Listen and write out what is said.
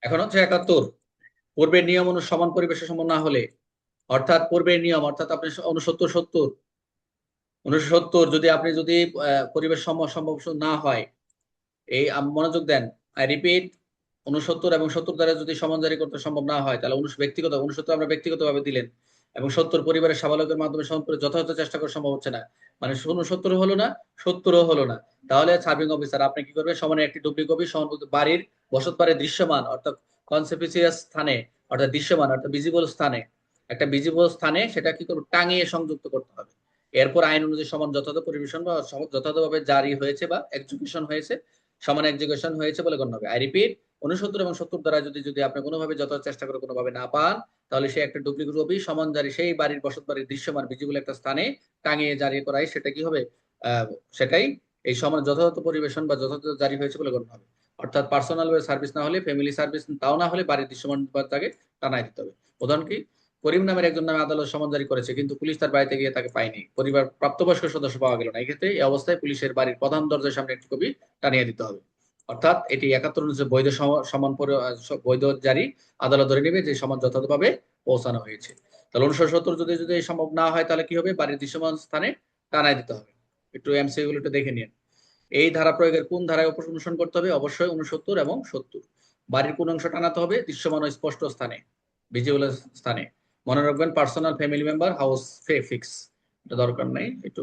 এখন হচ্ছে 71, পূর্বের নিয়ম অনুযায়ী সমান পরিবেশে সমান না হলে, অর্থাৎ পূর্বের নিয়ম অর্থাৎ আপনি 69 70 যদি আপনি যদি পরিবেশ সম্ভব না হয়, এই মনোযোগ দেন, আই রিপিট, 69 এবং 70 দ্বারা যদি সমান জারি করতে সম্ভব না হয়, তাহলে 69 আমরা ব্যক্তিগতভাবে দিলেন, এবং 70 পরিবারের সাবালকের মাধ্যমে সমান করে যথাযথ চেষ্টা করা সম্ভব হচ্ছে না, মানে 69 হলো না, 70 হলো না, তাহলে সার্ভিং অফিসার আপনি কি করবেন, সমানের একটি ডুপ্লি কপি সমান বাড়ির বসত বাড়ির দৃশ্যমান অর্থাৎ কনসেপিসিয়াস স্থানে, অর্থাৎ দৃশ্যমান অর্থাৎ ভিজিবল স্থানে, একটা ভিজিবল স্থানে সেটা কি করবে, টাঙিয়ে সংযুক্ত করতে হবে। এরপর আইন অনুযায়ী সমান যথাযথ পরিবেশন বা যথাযথভাবে জারি হয়েছে বা এক্সিকিউশন হয়েছে, সমান এক্সিকিউশন হয়েছে বলে গণ্য হবে। আই রিপিট, 69 এবং 70 দ্বারা যদি যদি আপনি কোনোভাবে যথাযথ চেষ্টা করে কোনোভাবে না পান, তাহলে সে একটা ডুপ্লিকেট কপি সমান জারি সেই বাড়ির বসত বাড়ির দৃশ্যমান ভিজিবল একটা স্থানে টাঙিয়ে জারি করাই সেটা কি হবে, আহ সেটাই এই সমান যথাযথ পরিবেশন বা যথাযথ জারি হয়েছে বলে গণ্য হবে। অর্থাৎ পার্সোনাল সার্ভিস না হলে, ফ্যামিলি সার্ভিস তাও না হলে বাড়ির দৃশ্যমান বা তাকে টানাই দিতে হবে। উদাহরণ কি, করিম নামের একজন নামে আদালত সমন জারি করেছে, কিন্তু পুলিশ তার বাড়িতে গিয়ে তাকে পায়নি, পরিবার প্রাপ্তবয়স্ক সদস্য পাওয়া গেল না, এই ক্ষেত্রে এই অবস্থায় পুলিশের বাড়ির প্রধান দরজার সামনে একটি কপি টানিয়ে দিতে হবে। অর্থাৎ এটি 71 অনুযায়ী বৈধ বৈধ জারি, আদালত ধরে নেবে যে সমান যথাযথভাবে পৌঁছানো হয়েছে। তাহলে 69 যদি যদি সম্ভব না হয়, তাহলে কি হবে, বাড়ির দৃশ্যমান স্থানে টানায় দিতে হবে। একটু এমসিকিউ গুলো একটু দেখে নিন। এই ধারা প্রয়োগের কোন ধারায় অনুসরণ করতে হবে, অবশ্যই 69 এবং 70। বাড়ির কোন অংশ টানাতে হবে, দৃশ্যমান ও স্পষ্ট স্থানে, ভিজিবল স্থানে। মনে রাখবেন, personal family member house fix, এটা দরকার নেই, একটু